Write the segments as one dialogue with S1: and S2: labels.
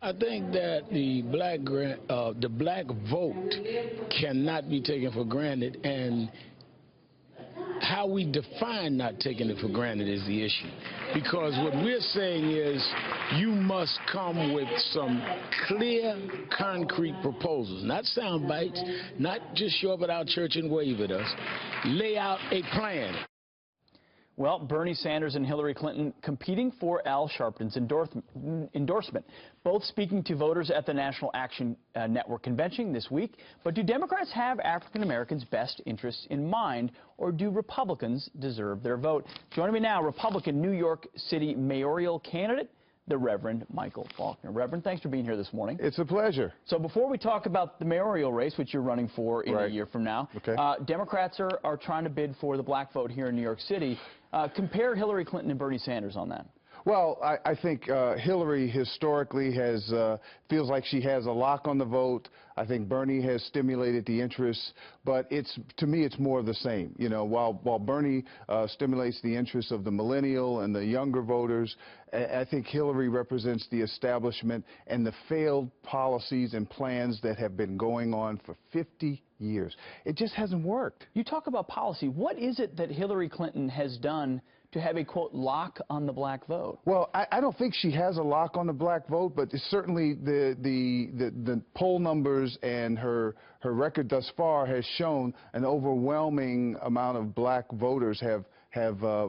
S1: I think that the black vote cannot be taken for granted, and how we define not taking it for granted is the issue. Because what we're saying is you must come with some clear, concrete proposals, not sound bites, not just show up at our church and wave at us. Lay out a plan.
S2: Well, Bernie Sanders and Hillary Clinton competing for Al Sharpton's endorsement, both speaking to voters at the National Action Network convention this week. But do Democrats have African Americans' best interests in mind, or do Republicans deserve their vote? Joining me now, Republican New York City mayoral candidate, the Reverend Michel Faulkner. Reverend, thanks for being here this morning.
S3: It's a pleasure.
S2: So before we talk about the mayoral race, which you're running for in a year from now, Democrats are trying to bid for the black vote here in New York City. Compare Hillary Clinton and Bernie Sanders on that.
S3: Well, I think Hillary historically feels like she has a lock on the vote. I think Bernie has stimulated the interest, but to me it's more of the same. You know, while Bernie stimulates the interests of the millennial and the younger voters, I think Hillary represents the establishment and the failed policies and plans that have been going on for 50 years. It just hasn't worked.
S2: You talk about policy. What is it that Hillary Clinton has done to have a, quote, lock on the black vote?
S3: Well, I don't think she has a lock on the black vote, but certainly the poll numbers and her record thus far has shown an overwhelming amount of black voters have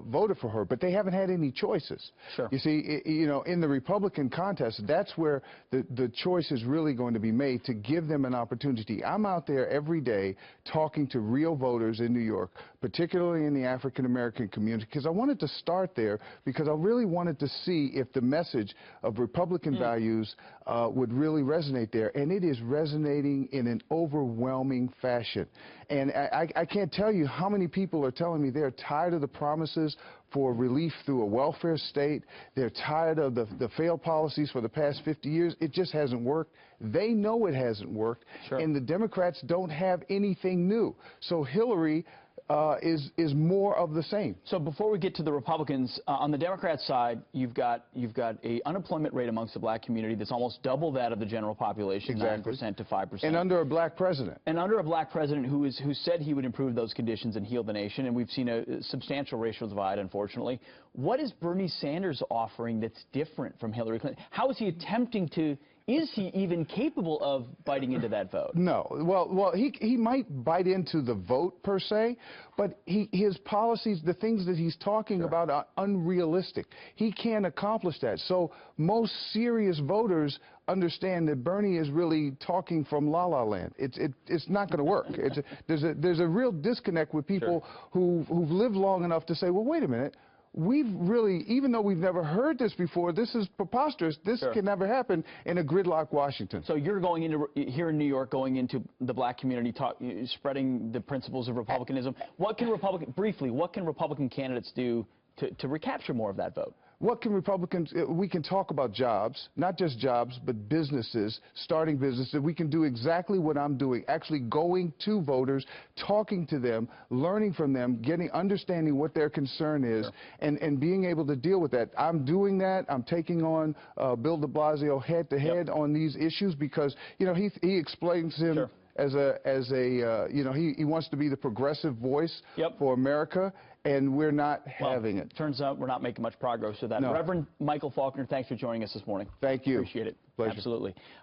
S3: voted for her, but they haven't had any choices.
S2: Sure.
S3: You see, you know, in the Republican contest, that's where the choice is really going to be made, to give them an opportunity. I'm out there every day talking to real voters in New York, particularly in the African American community, because I wanted to start there, because I really wanted to see if the message of Republican values would really resonate there, and it is resonating in an overwhelming fashion. And I can't tell you how many people are telling me they're tired of the promises for relief through a welfare state. They're tired of the failed policies for the past 50 years. It just hasn't worked. They know it hasn't worked.
S2: Sure. And
S3: the Democrats don't have anything new. So Hillary is more of the same.
S2: So before we get to the Republicans, on the Democrat side, you've got a unemployment rate amongst the black community that's almost double that of the general population,
S3: exactly.
S2: 9% to 5%.
S3: And under a black president.
S2: And under a black president who said he would improve those conditions and heal the nation, and we've seen a substantial racial divide, unfortunately. What is Bernie Sanders offering that's different from Hillary Clinton? How is he attempting to... Is he even capable of biting into that vote?
S3: No. Well, he might bite into the vote per se, but his policies, the things that he's talking about, are unrealistic. He can't accomplish that. So most serious voters understand that Bernie is really talking from La La Land. It's not going to work. There's a real disconnect with people who've lived long enough to say, well, wait a minute. We've really, even though we've never heard this before, this is preposterous. This can never happen in a gridlock Washington.
S2: So you're going into, here in New York, going into the black community, spreading the principles of republicanism. What can Republican candidates do to recapture more of that vote?
S3: What can Republicans, we can talk about jobs, not just jobs, but businesses, starting businesses. We can do exactly what I'm doing, actually going to voters, talking to them, learning from them, understanding what their concern is, and being able to deal with that. I'm doing that. I'm taking on Bill de Blasio head-to-head on these issues because, you know, he explains him as a you know, he wants to be the progressive voice for America, and we're not having it.
S2: Turns out we're not making much progress with that.
S3: No.
S2: Reverend Michel Faulkner, thanks for joining us this morning.
S3: Thank you.
S2: Appreciate it.
S3: Pleasure.
S2: Absolutely.